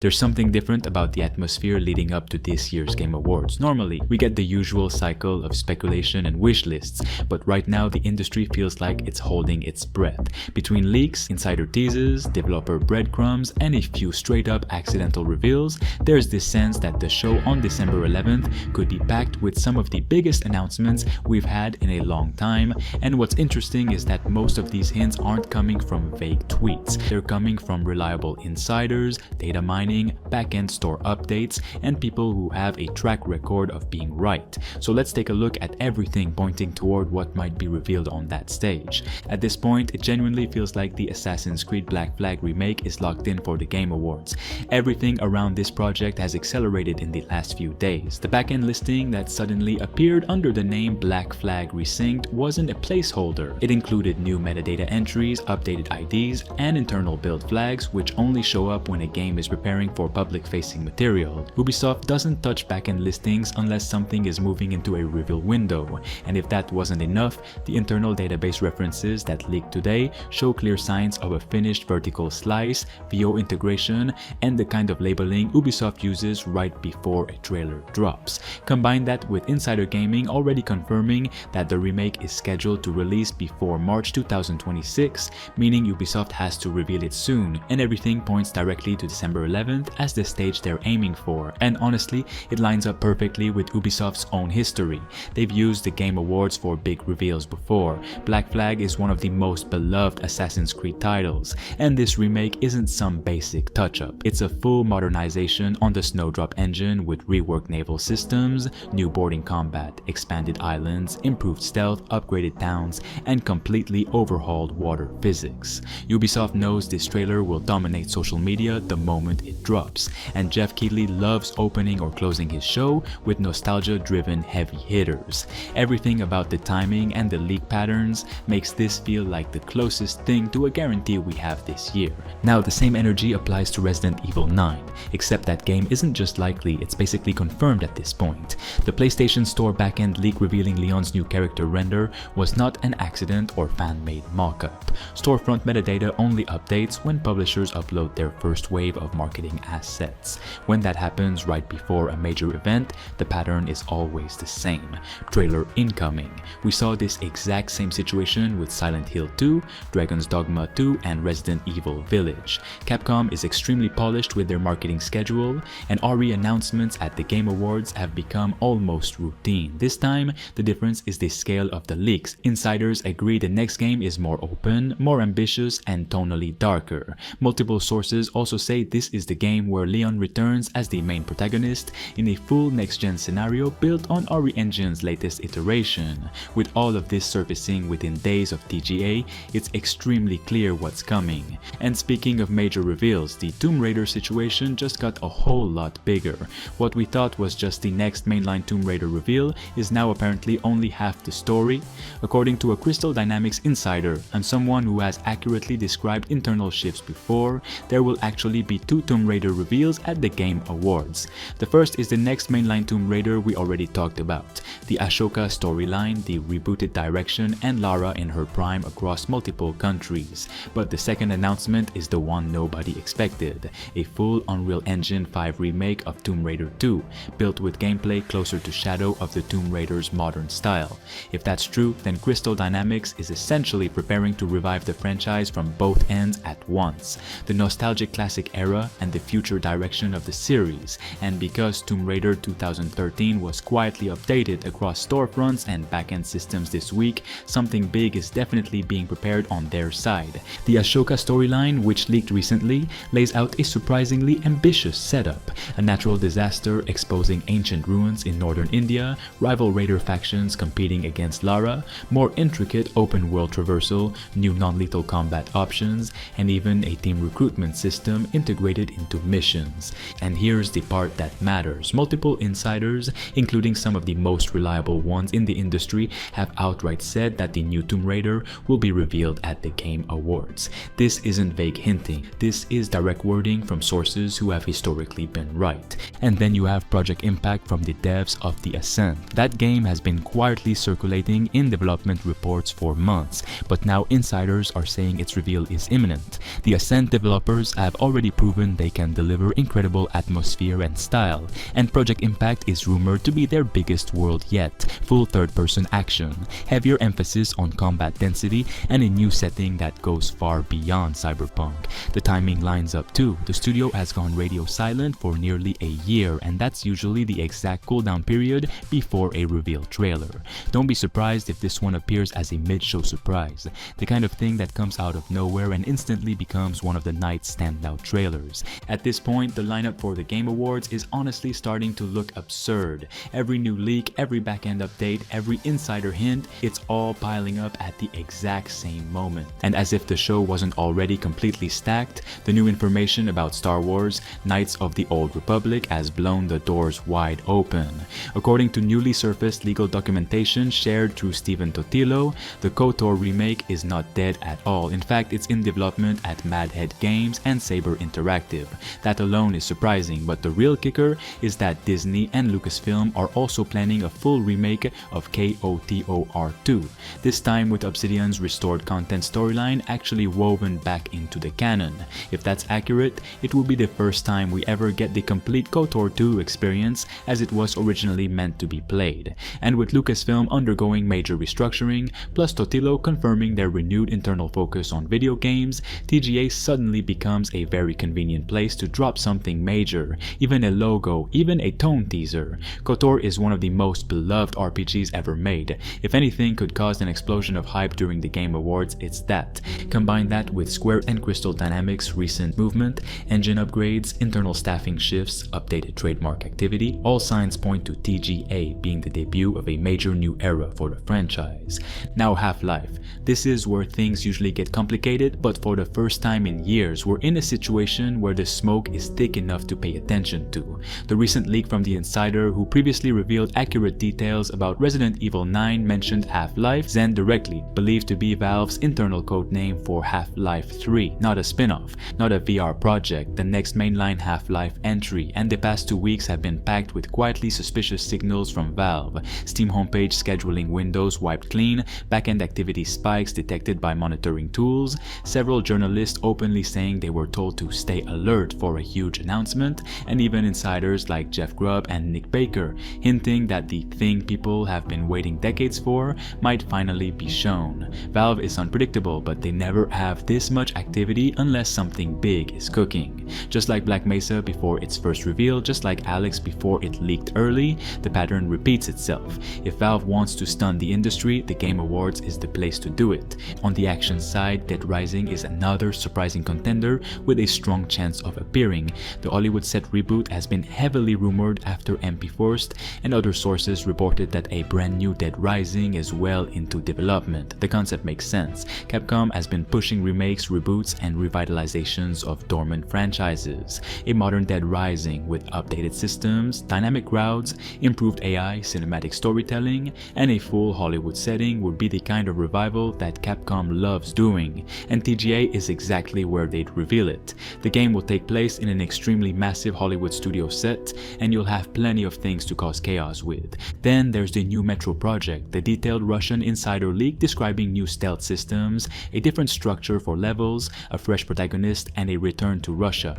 There's something different about the atmosphere leading up to this year's Game Awards. Normally, we get the usual cycle of speculation and wish lists, but right now the industry feels like it's holding its breath. Between leaks, insider teases, developer breadcrumbs, and a few straight-up accidental reveals, there's this sense that the show on December 11th could be packed with some of the biggest announcements we've had in a long time, and what's interesting is that most of these hints aren't coming from vague tweets. They're coming from reliable insiders, data mining, back-end store updates, and people who have a track record of being right. So let's take a look at everything pointing toward what might be revealed on that stage. At this point, it genuinely feels like the Assassin's Creed Black Flag remake is locked in for the Game Awards. Everything around this project has accelerated in the last few days. The back-end listing that suddenly appeared under the name Black Flag Resynced wasn't a placeholder. It included new metadata entries, updated IDs, and internal build flags, which only show up when a game is preparing for public-facing material. Ubisoft doesn't touch back-end listings unless something is moving into a reveal window, and if that wasn't enough, the internal database references that leaked today show clear signs of a finished vertical slice, VO integration, and the kind of labeling Ubisoft uses right before a trailer drops. Combine that with insider gaming already confirming that the remake is scheduled to release before March 2026, meaning Ubisoft has to reveal it soon, and everything points directly to December 11th as the stage they're aiming for, and honestly, it lines up perfectly with Ubisoft's own history. They've used the Game Awards for big reveals before. Black Flag is one of the most beloved Assassin's Creed titles, and this remake isn't some basic touch-up. It's a full modernization on the Snowdrop engine with reworked naval systems, new boarding combat, expanded islands, improved stealth, upgraded towns, and completely overhauled water physics. Ubisoft knows this trailer will dominate social media the moment it drops, and Jeff Keighley loves opening or closing his show with nostalgia-driven heavy hitters. Everything about the timing and the leak patterns makes this feel like the closest thing to a guarantee we have this year. Now, the same energy applies to Resident Evil 9, except that game isn't just likely, it's basically confirmed at this point. The PlayStation Store backend leak revealing Leon's new character render was not an accident or fan-made mock-up. Storefront metadata only updates when publishers upload their first wave of marketing assets. When that happens right before a major event, the pattern is always the same. Trailer incoming. We saw this exact same situation with Silent Hill 2, Dragon's Dogma 2, and Resident Evil Village. Capcom is extremely polished with their marketing schedule, and RE announcements at the Game Awards have become almost routine. This time, the difference is the scale of the leaks. Insiders agree the next game is more open, more ambitious, and tonally darker. Multiple sources also say this is the game where Leon returns as the main protagonist in a full next-gen scenario built on RE Engine's latest iteration. With all of this surfacing within days of TGA, it's extremely clear what's coming. And speaking of major reveals, the Tomb Raider situation just got a whole lot bigger. What we thought was just the next mainline Tomb Raider reveal is now apparently only half the story. According to a Crystal Dynamics insider and someone who has accurately described internal shifts before, there will actually be two Tomb Raider reveals at the Game Awards. The first is the next mainline Tomb Raider we already talked about, the Ashoka storyline, the rebooted direction, and Lara in her prime across multiple countries. But the second announcement is the one nobody expected, a full Unreal Engine 5 remake of Tomb Raider 2, built with gameplay closer to Shadow of the Tomb Raider's modern style. If that's true, then Crystal Dynamics is essentially preparing to revive the franchise from both ends at once, the nostalgic classic era and the future direction of the series. And because Tomb Raider 2013 was quietly updated across storefronts and backend systems this week, something big is definitely being prepared on their side. The Ashoka storyline, which leaked recently, lays out a surprisingly ambitious setup: a natural disaster exposing ancient ruins in northern India, rival raider factions competing against Lara, more intricate open world traversal, new non-lethal combat options, and even a team recruitment system integrated into missions. And here's the part that matters. Multiple insiders, including some of the most reliable ones in the industry, have outright said that the new Tomb Raider will be revealed at the Game Awards. This isn't vague hinting, this is direct wording from sources who have historically been right. And then you have Project Impact from the devs of the Ascent. That game has been quietly circulating in development reports for months, but now insiders are saying its reveal is imminent. The Ascent developers have already proven they they can deliver incredible atmosphere and style, and Project Impact is rumored to be their biggest world yet, full third-person action, heavier emphasis on combat density, and a new setting that goes far beyond cyberpunk. The timing lines up too. The studio has gone radio silent for nearly a year, and that's usually the exact cooldown period before a reveal trailer. Don't be surprised if this one appears as a mid-show surprise, the kind of thing that comes out of nowhere and instantly becomes one of the night's standout trailers. At this point, the lineup for the Game Awards is honestly starting to look absurd. Every new leak, every backend update, every insider hint, it's all piling up at the exact same moment. And as if the show wasn't already completely stacked, the new information about Star Wars Knights of the Old Republic has blown the doors wide open. According to newly surfaced legal documentation shared through Steven Totilo, the KOTOR remake is not dead at all. In fact, it's in development at Madhead Games and Saber Interactive. That alone is surprising, but the real kicker is that Disney and Lucasfilm are also planning a full remake of KOTOR 2, this time with Obsidian's restored content storyline actually woven back into the canon. If that's accurate, it will be the first time we ever get the complete KOTOR 2 experience as it was originally meant to be played. And with Lucasfilm undergoing major restructuring, plus Totilo confirming their renewed internal focus on video games, TGA suddenly becomes a very convenient place to drop something major, even a logo, even a tone teaser. KOTOR is one of the most beloved RPGs ever made. If anything could cause an explosion of hype during the Game Awards, it's that. Combine that with Square and Crystal Dynamics' recent movement, engine upgrades, internal staffing shifts, updated trademark activity, all signs point to TGA being the debut of a major new era for the franchise. Now Half-Life. This is where things usually get complicated, but for the first time in years, we're in a situation where the smoke is thick enough to pay attention to. The recent leak from the insider who previously revealed accurate details about Resident Evil 9 mentioned Half-Life Zen directly, believed to be Valve's internal codename for Half-Life 3, not a spin-off, not a VR project, the next mainline Half-Life entry, and the past 2 weeks have been packed with quietly suspicious signals from Valve. Steam homepage scheduling windows wiped clean, backend activity spikes detected by monitoring tools, several journalists openly saying they were told to stay alert for a huge announcement, and even insiders like Jeff Grubb and Nick Baker hinting that the thing people have been waiting decades for might finally be shown. Valve is unpredictable, but they never have this much activity unless something big is cooking. Just like Black Mesa before its first reveal, just like Alex before it leaked early, the pattern repeats itself. If Valve wants to stun the industry, the Game Awards is the place to do it. On the action side, Dead Rising is another surprising contender with a strong chance of appearing. The Hollywood set reboot has been heavily rumored after MP Forced, and other sources reported that a brand new Dead Rising is well into development. The concept makes sense. Capcom has been pushing remakes, reboots, and revitalizations of dormant franchises. A modern Dead Rising with updated systems, dynamic routes, improved AI, cinematic storytelling, and a full Hollywood setting would be the kind of revival that Capcom loves doing, and TGA is exactly where they'd reveal it. The game will take place in an extremely massive Hollywood studio set, and you'll have plenty of things to cause chaos with. Then there's the new Metro project, the detailed Russian insider leak describing new stealth systems, a different structure for levels, a fresh protagonist, and a return to Russia.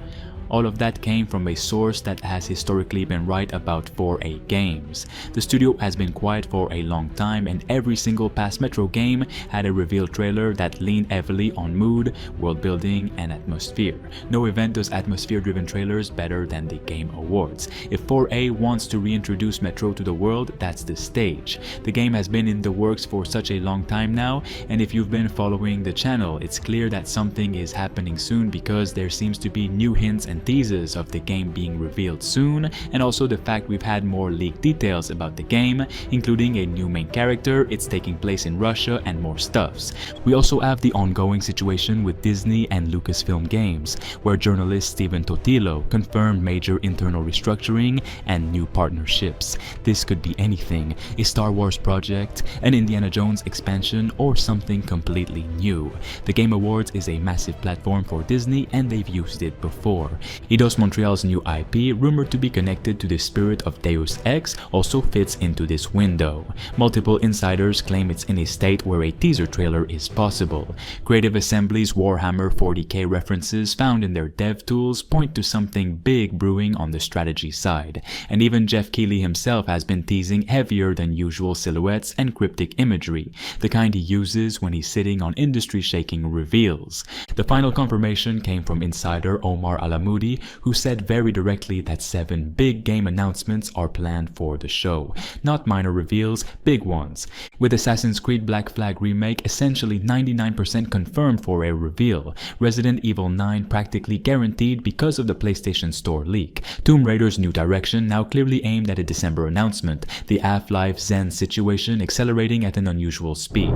All of that came from a source that has historically been right about 4A games. The studio has been quiet for a long time, and every single past Metro game had a reveal trailer that leaned heavily on mood, world building, and atmosphere. No event does atmosphere-driven trailers better than the Game Awards. If 4A wants to reintroduce Metro to the world, that's the stage. The game has been in the works for such a long time now, and if you've been following the channel, it's clear that something is happening soon because there seems to be new hints and teasers of the game being revealed soon, and also the fact we've had more leaked details about the game, including a new main character, it's taking place in Russia, and more stuffs. We also have the ongoing situation with Disney and Lucasfilm Games, where journalist Steven Totilo confirmed major internal restructuring and new partnerships. This could be anything, a Star Wars project, an Indiana Jones expansion, or something completely new. The Game Awards is a massive platform for Disney, and they've used it before. Eidos Montreal's new IP, rumored to be connected to the spirit of Deus Ex, also fits into this window. Multiple insiders claim it's in a state where a teaser trailer is possible. Creative Assembly's Warhammer 40k references found in their dev tools point to something big brewing on the strategy side, and even Jeff Keighley himself has been teasing heavier than usual silhouettes and cryptic imagery, the kind he uses when he's sitting on industry-shaking reveals. The final confirmation came from insider Omar Alamoudi, who said very directly that 7 big game announcements are planned for the show. Not minor reveals, big ones. With Assassin's Creed Black Flag Remake essentially 99% confirmed for a reveal, Resident Evil 9 practically guaranteed because of the PlayStation Store leak, Tomb Raider's new direction now clearly aimed at a December announcement, the Half-Life Zen situation accelerating at an unusual speed.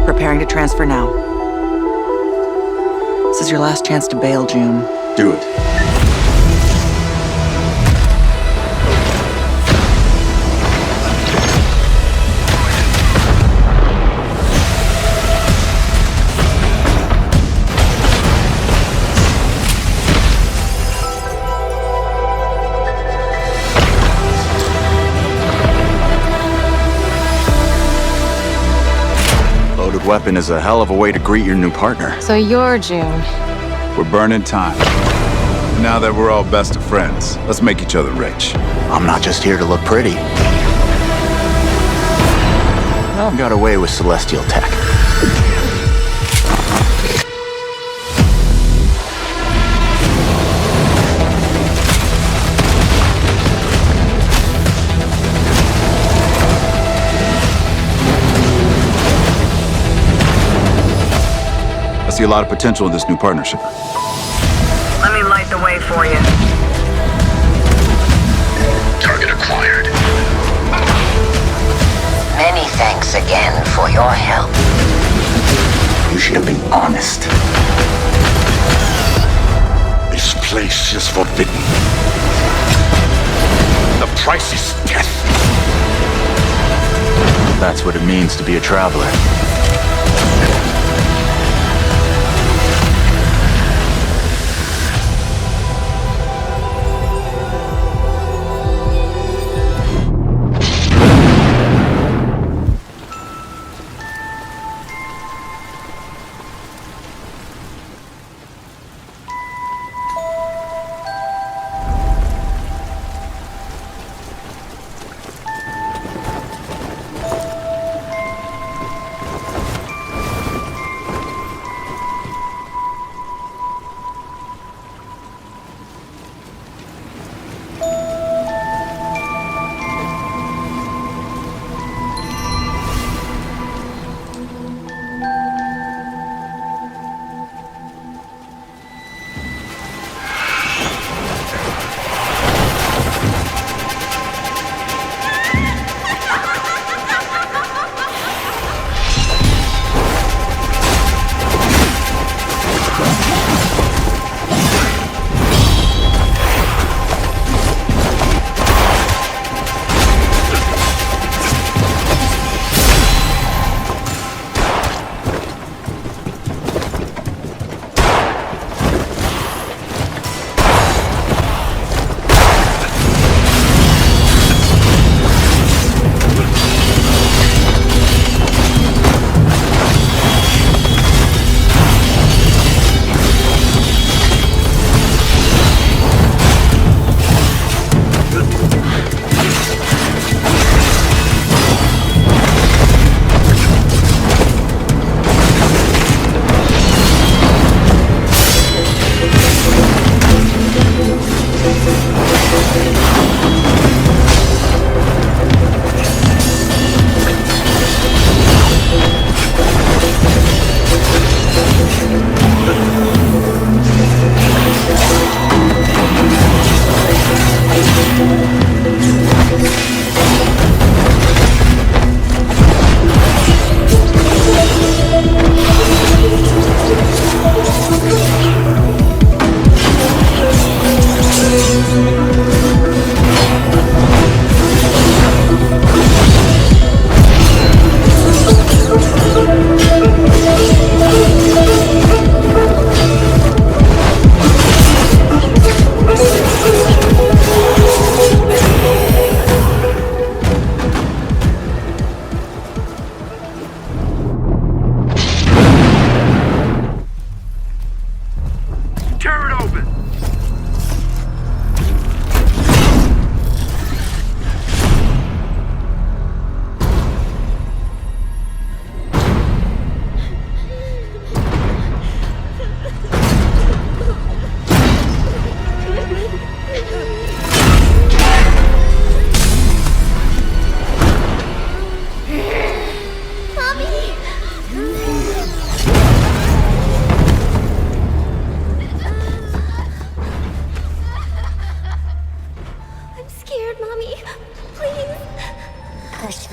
Preparing to transfer now. This is your last chance to bail, June. Do it. Loaded weapon is a hell of a way to greet your new partner. So you're June. We're burning time. Now that we're all best of friends, let's make each other rich. I'm not just here to look pretty. I've got away with celestial tech. I see a lot of potential in this new partnership. Let me light the way for you. Target acquired. Many thanks again for your help. You should have been honest. This place is forbidden. The price is death. That's what it means to be a traveler.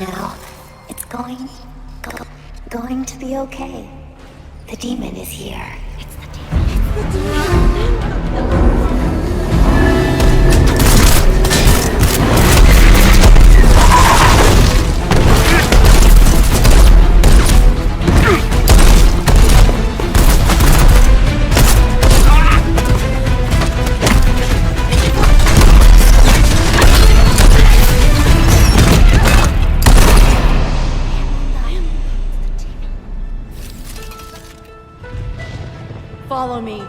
now. It's going to be okay. The demon is here. It's the demon. Follow me.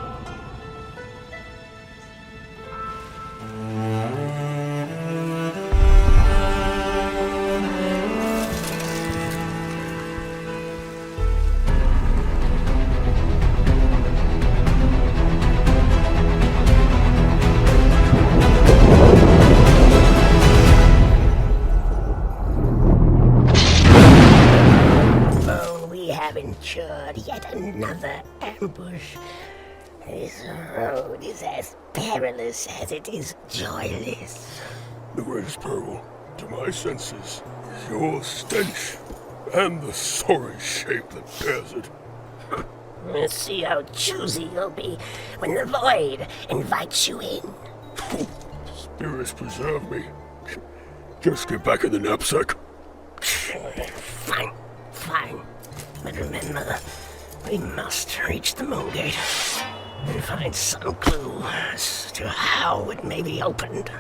Oh, we have endured yet another ambush. This road is as perilous as it is joyless. The greatest peril, to my senses, is your stench and the sorry shape that bears it. Let's see how choosy you'll be when the void invites you in. Spirits preserve me. Just get back in the knapsack. Fine. But remember, we must reach the moon gate and find some clue as to how it may be opened.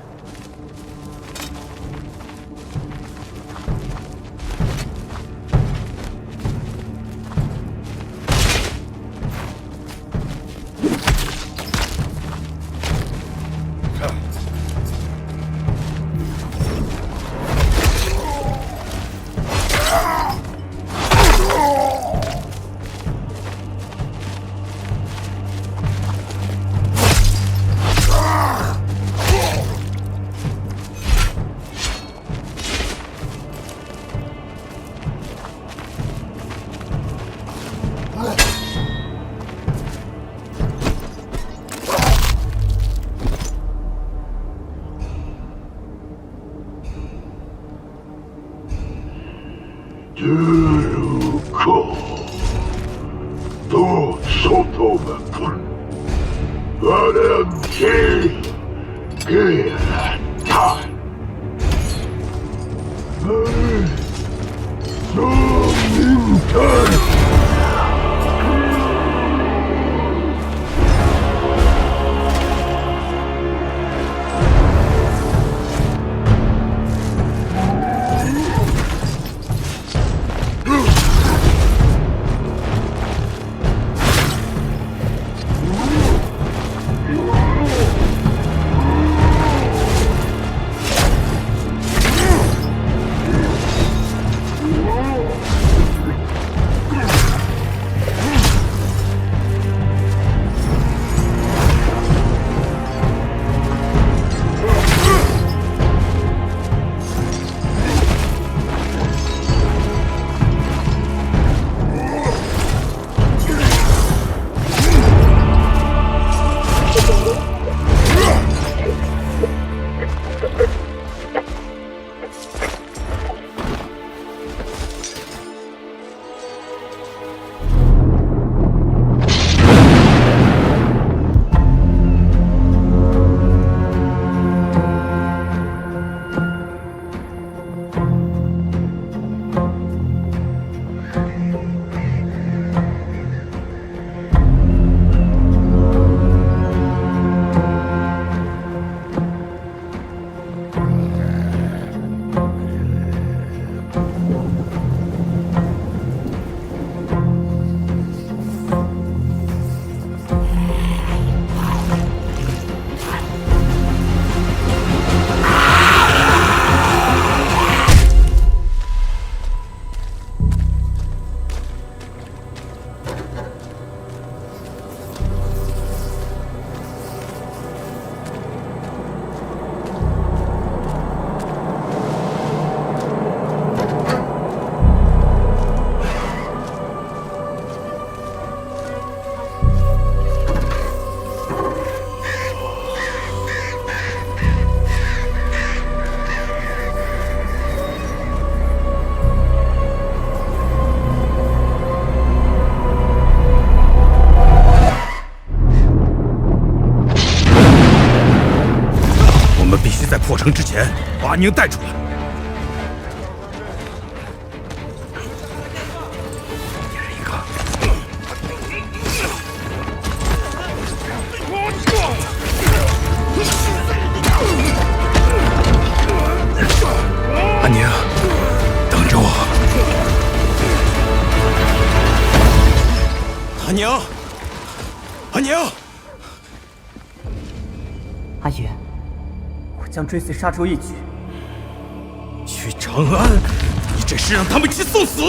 破城之前把阿宁带出来。一人一个。阿宁，等着我。阿宁，阿宁。阿爷，我将追随杀出一举。去长安，你这是让他们去送死！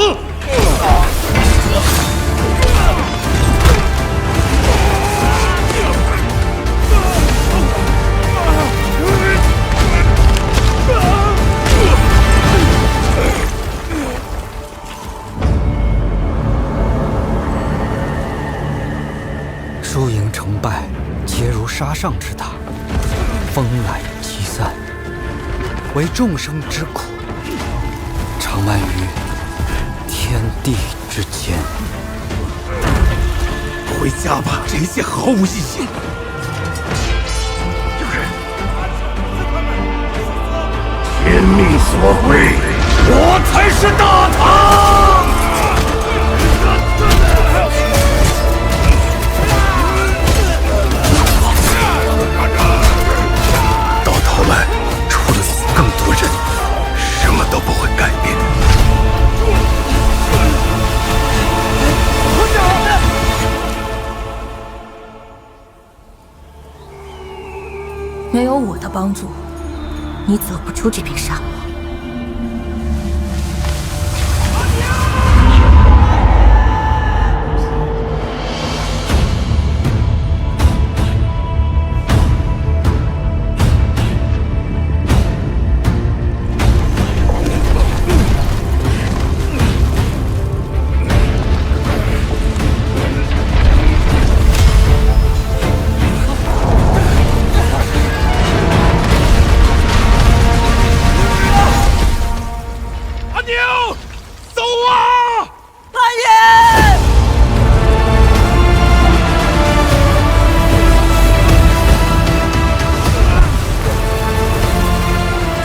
输赢成败，皆如沙上之塔，风来即散，为众生之苦，长漫于天地之间。回家吧，这一切毫无意义。有人，天命所归，我才是大唐。到头来，除了死更多人，什么都不会改变。没有我的帮助，你走不出这片沙漠。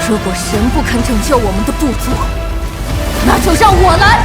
如果神不肯拯救我们的部族，那就让我来。